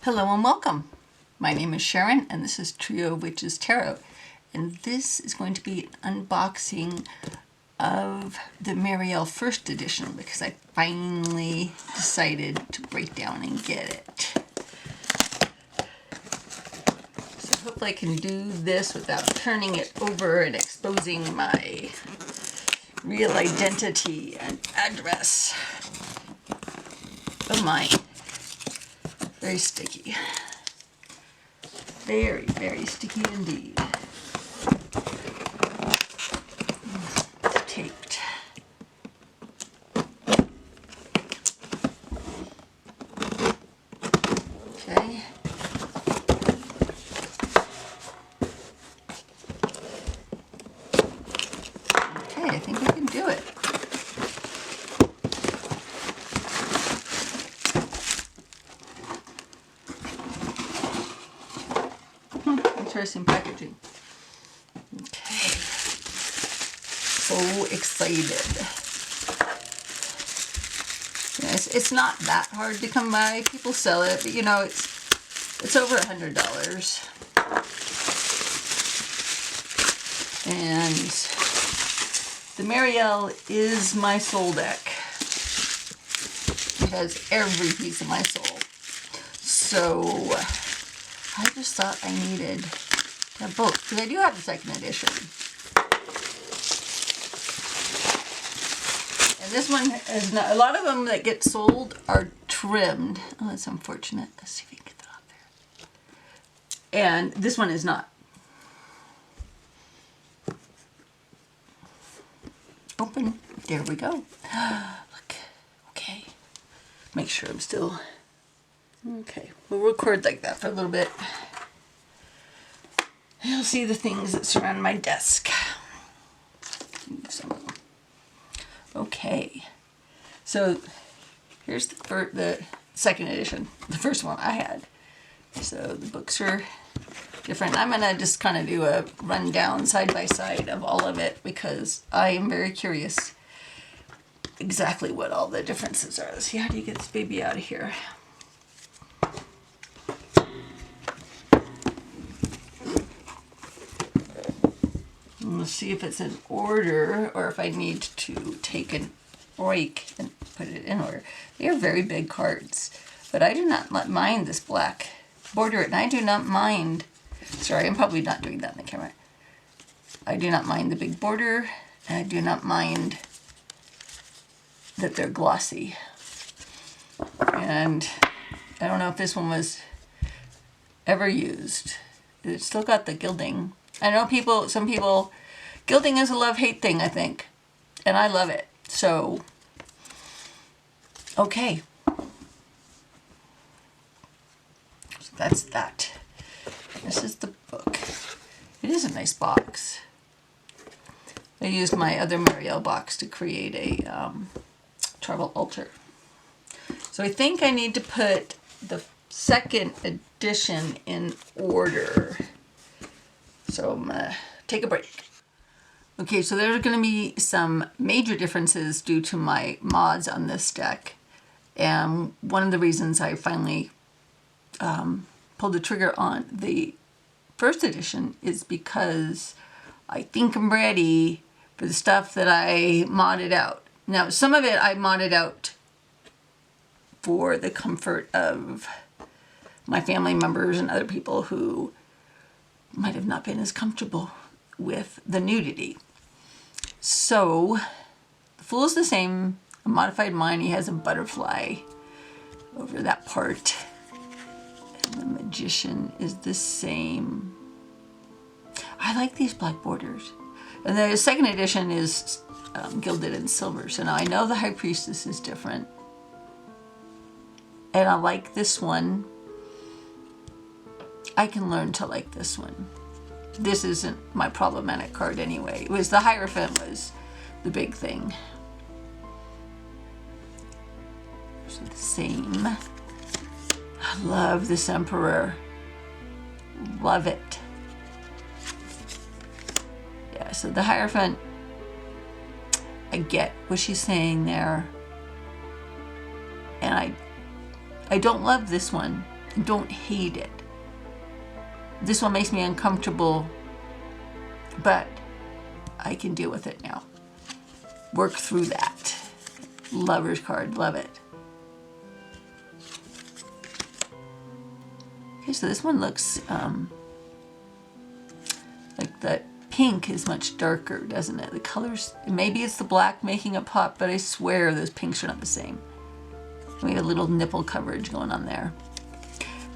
Hello and welcome. My name is Sharon and this is Trio.of.Witches Tarot, and this is going to be an unboxing of the Marielle first edition because I finally decided to break down and get it. So hopefully I can do this without turning it over and exposing my real identity and address. Oh my. Very sticky. Very, very sticky indeed. It's taped. Okay. Okay, I think we can do it. Interesting packaging. Okay. So excited. Yes, it's not that hard to come by. People sell it, but you know, it's over $100. And the Marielle is my soul deck. It has every piece of my soul. So I just thought I needed to have both, because I do have the second edition. And this one is not, a lot of them that get sold are trimmed. Oh, that's unfortunate. Let's see if we can get that off there. And this one is not. Open. There we go. Look. Okay. Make sure I'm still... Okay. We'll record like that for a little bit. You'll see the things that surround my desk. Okay. So here's the second edition. The first one I had. So the books are different. I'm going to just kind of do a rundown side by side of all of it because I am very curious exactly what all the differences are. Let's see, how do you get this baby out of here? And let's see if it's in order or if I need to take an rake and put it in order. They are very big cards, but I do not mind this black border, and I do not mind. Sorry, I'm probably not doing that in the camera. I do not mind the big border, and I do not mind that they're glossy. And I don't know if this one was ever used. It's still got the gilding. I know some people, gilding is a love-hate thing, I think. And I love it. So, okay. So that's that. This is the book. It is a nice box. I used my other Marielle box to create a travel altar. So I think I need to put the second edition in order. So I'm going to take a break. Okay, so there's going to be some major differences due to my mods on this deck. And one of the reasons I finally pulled the trigger on the first edition is because I think I'm ready for the stuff that I modded out. Now, some of it I modded out for the comfort of my family members and other people who might have not been as comfortable with the nudity. So, the Fool is the same. I modified mine. He has a butterfly over that part. And the Magician is the same. I like these black borders. And the second edition is gilded in silver. So now I know the High Priestess is different. And I like this one. I can learn to like this one. This isn't my problematic card anyway. It was the Hierophant was the big thing. So the same. I love this Emperor. Love it. Yeah, so the Hierophant, I get what she's saying there. And I don't love this one. I don't hate it. This one makes me uncomfortable, but I can deal with it now. Work through that. Lover's card, love it. Okay, so this one looks like the pink is much darker, doesn't it? The colors, maybe it's the black making it pop, but I swear those pinks are not the same. We have a little nipple coverage going on there.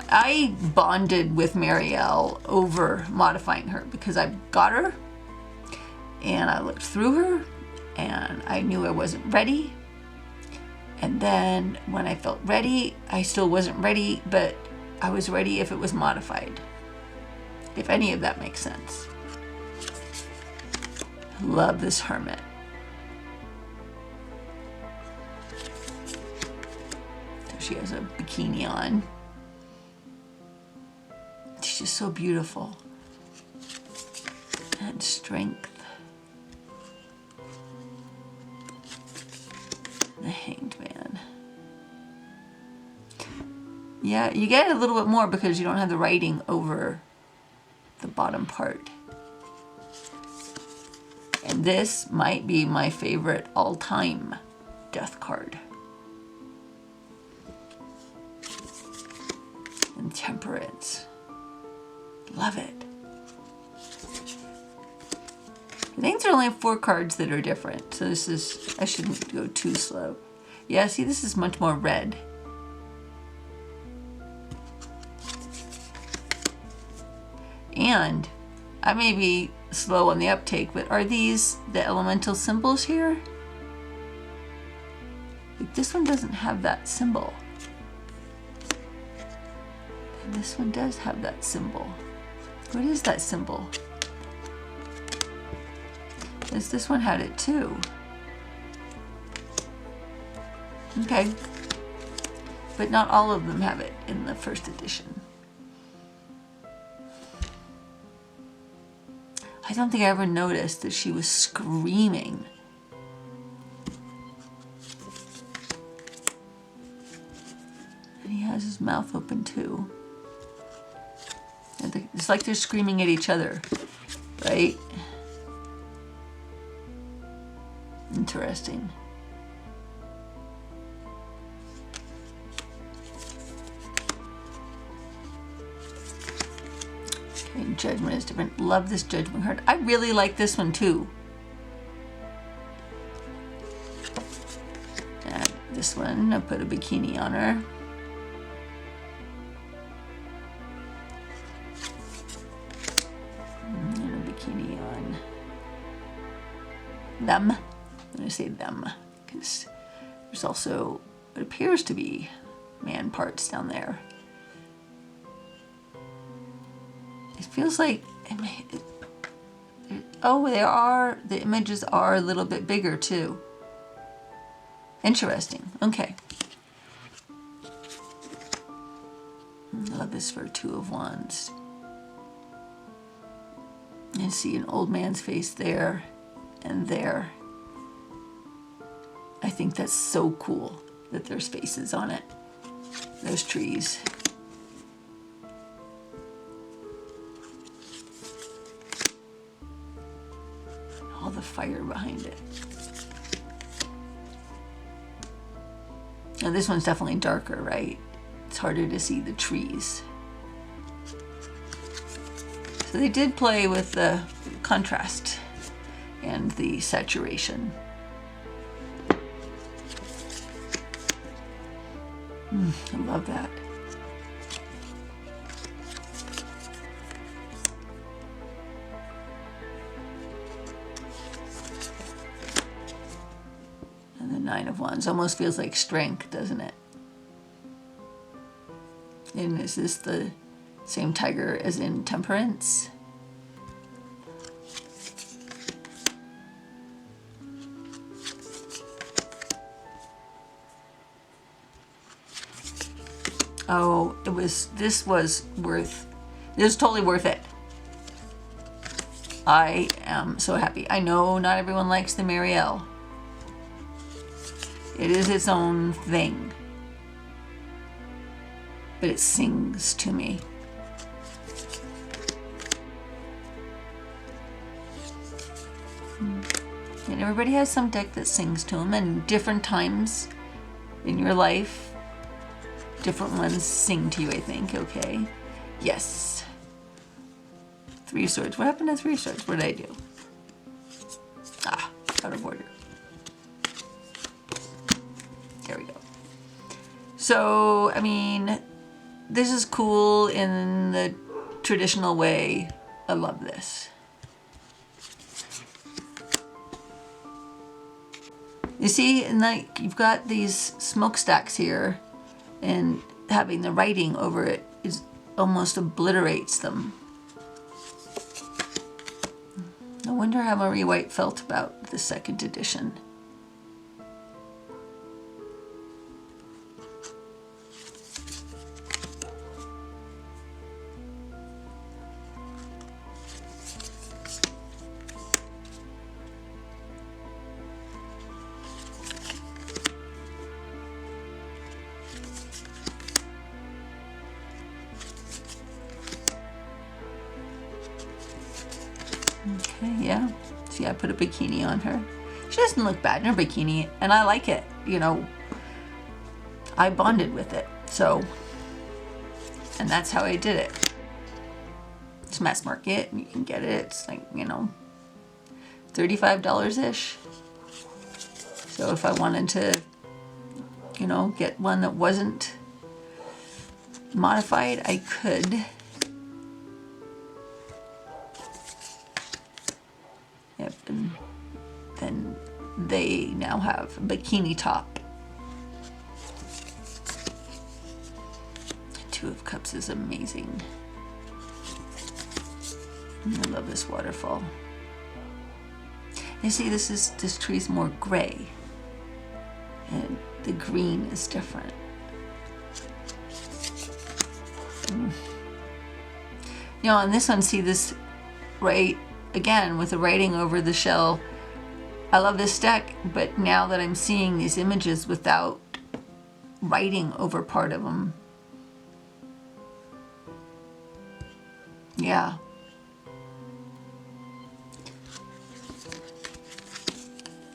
I bonded with Marielle over modifying her because I got her and I looked through her and I knew I wasn't ready. And then when I felt ready, I still wasn't ready, but I was ready if it was modified. If any of that makes sense. Love this hermit. So she has a bikini on. She's just so beautiful. And strength. The Hanged Man. Yeah, you get a little bit more because you don't have the writing over the bottom part. And this might be my favorite all-time death card. And Temperance. Love it. I think there are only 4 cards that are different. So this is, I shouldn't go too slow. Yeah, see, this is much more red. And I may be slow on the uptake, but are these the elemental symbols here? Like this one doesn't have that symbol. And this one does have that symbol. What is that symbol? This one had it too. Okay. But not all of them have it in the first edition. I don't think I ever noticed that she was screaming. And he has his mouth open too. It's like they're screaming at each other, right? Interesting. Okay, Judgment is different. Love this Judgment card. I really like this one too. And this one, I put a bikini on her. And a bikini on them. I'm going to say them because there's also what appears to be man parts down there. It feels like, oh, they are, the images are a little bit bigger too. Interesting. Okay. I love this for 2 of Wands. You see an old man's face there and there. I think that's so cool that there's faces on it. Those trees. All the fire behind it. Now this one's definitely darker, right? It's harder to see the trees. So they did play with the contrast and the saturation. I love that. And the 9 of Wands almost feels like strength, doesn't it? And is this the same tiger as in Temperance? Oh, this was totally worth it. I am so happy. I know not everyone likes the Marielle. It is its own thing. but it sings to me. And everybody has some deck that sings to them, and different times in your life, different ones sing to you, I think. Okay. Yes. 3 swords. What happened to 3 swords? What did I do? Ah, out of order. There we go. So, I mean, this is cool in the traditional way. I love this. You see, and like you've got these smokestacks here, and having the writing over it is almost obliterates them. I wonder how Marie White felt about the 2nd edition. Okay, yeah. See, I put a bikini on her. She doesn't look bad in her bikini, and I like it. You know, I bonded with it, so, and that's how I did it. It's mass market, and you can get it. It's like, you know, $35-ish. So if I wanted to, you know, get one that wasn't modified, I could. Yep, and then they now have a bikini top. 2 of Cups is amazing. I love this waterfall. You see, this tree's more gray, and the green is different. You know, on this one, see this right again with the writing over the shell. I love this deck, but now that I'm seeing these images without writing over part of them, yeah.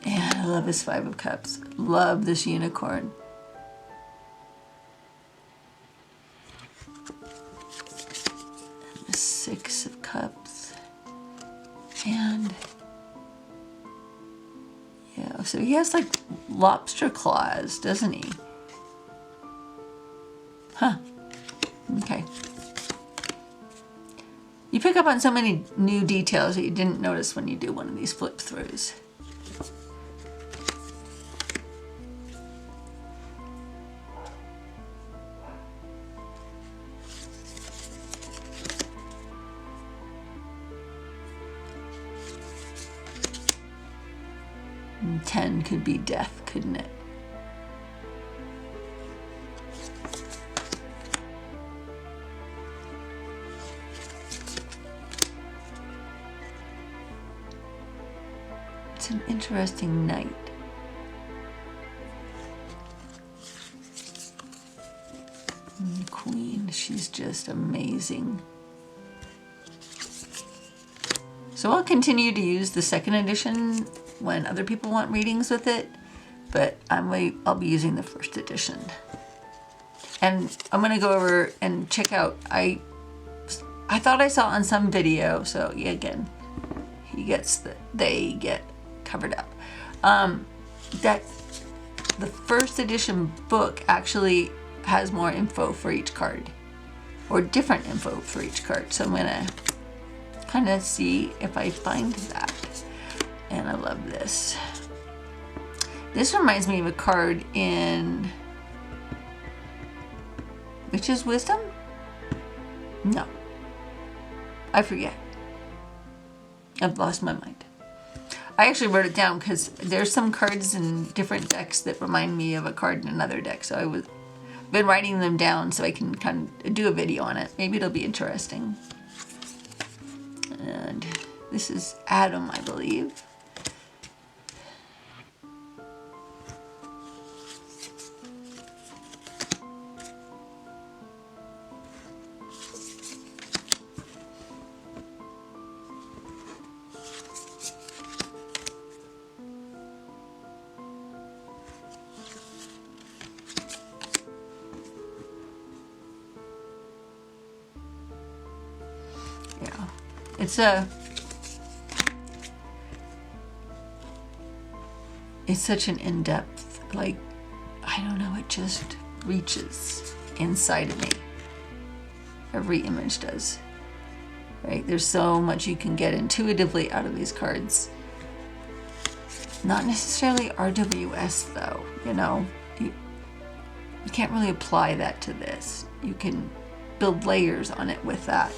And I love this 5 of Cups. Love this unicorn. And the 6 of Cups. And yeah, so he has like lobster claws, doesn't he? Huh. Okay. You pick up on so many new details that you didn't notice when you do one of these flip throughs. And 10 could be death, couldn't it? It's an interesting night. And the Queen, she's just amazing. So I'll continue to use the 2nd edition when other people want readings with it, but I'll be using the 1st edition. And I'm gonna go over and check out, I thought I saw on some video, so yeah, again, they get covered up. That the 1st edition book actually has more info for each card, or different info for each card. So I'm gonna kind of see if I find that. And I love this. This reminds me of a card in Witch's Wisdom? No. I forget. I've lost my mind. I actually wrote it down because there's some cards in different decks that remind me of a card in another deck. So I've been writing them down so I can kind of do a video on it. Maybe it'll be interesting. And this is Adam, I believe. It's such an in-depth, like, I don't know, it just reaches inside of me. Every image does, right? There's so much you can get intuitively out of these cards. Not necessarily RWS though, you know. You can't really apply that to this. You can build layers on it with that.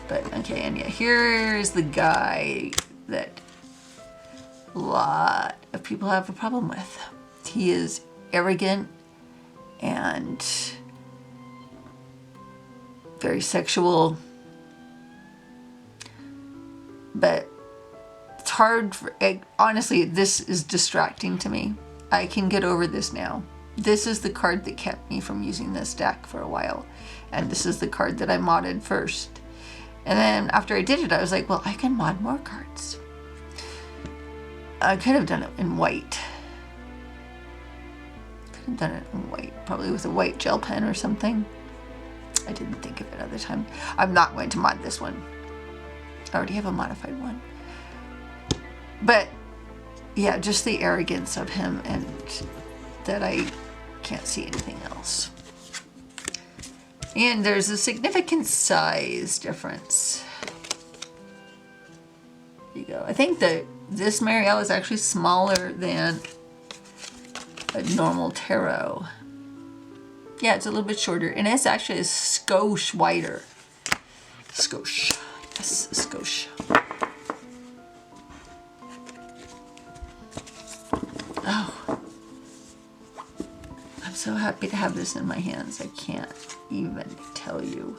But okay, and yeah, here's the guy that a lot of people have a problem with. He is arrogant and very sexual, but it's hard for, honestly, this is distracting to me. I can get over this now. This is the card that kept me from using this deck for a while, and this is the card that I modded first. And then after I did it, I was like, well, I can mod more cards. I could have done it in white. Could have done it in white, probably with a white gel pen or something. I didn't think of it at the time. I'm not going to mod this one. I already have a modified one. But yeah, just the arrogance of him, and that I can't see anything else. And there's a significant size difference. There you go. I think that this Marielle is actually smaller than a normal tarot. Yeah, it's a little bit shorter, and it's actually a skosh wider. Skosh. Yes, a skosh. Oh. I'm so happy to have this in my hands. I can't even tell you.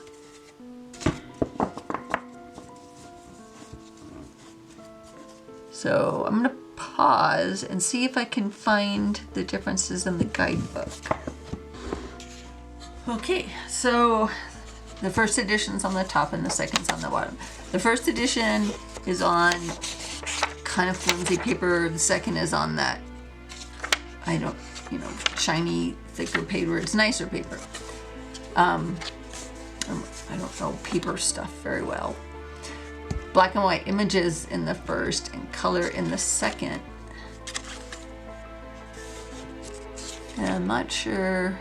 So I'm going to pause and see if I can find the differences in the guidebook. Okay, so the first edition's on the top and the second's on the bottom. The first edition is on kind of flimsy paper. The second is on that, I don't, you know, shiny, thicker paper. It's nicer paper. I don't know paper stuff very well. Black and white images in the first and color in the second. And I'm not sure.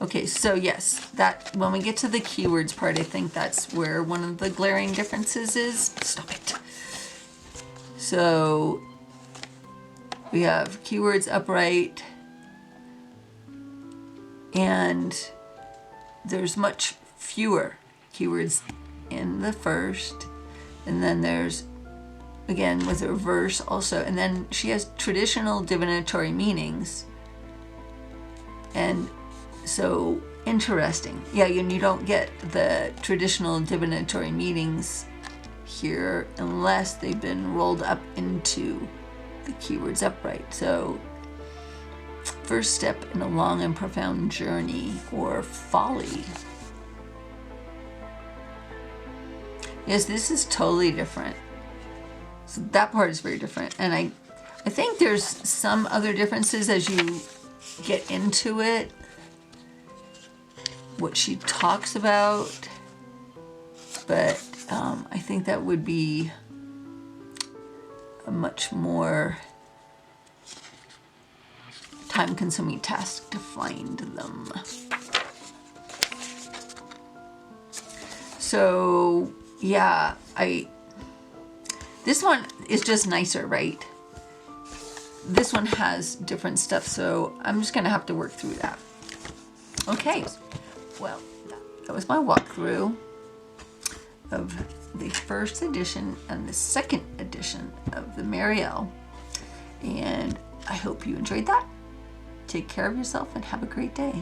Okay, so yes, that when we get to the keywords part, I think that's where one of the glaring differences is. Stop it. So we have keywords upright, and there's much fewer keywords in the first, and then there's, again, with a reverse also, and then she has traditional divinatory meanings, and so interesting. Yeah, you don't get the traditional divinatory meanings here unless they've been rolled up into the keywords upright. So first step in a long and profound journey, or folly. Yes, this is totally different. So that part is very different. And I think there's some other differences as you get into it. What she talks about. But I think that would be a much more time-consuming task to find them. So yeah, this one is just nicer, right? This one has different stuff, so I'm just gonna have to work through that. Okay, well, that was my walkthrough of the first edition and the second edition of the Marielle, and I hope you enjoyed that. Take care of yourself and have a great day.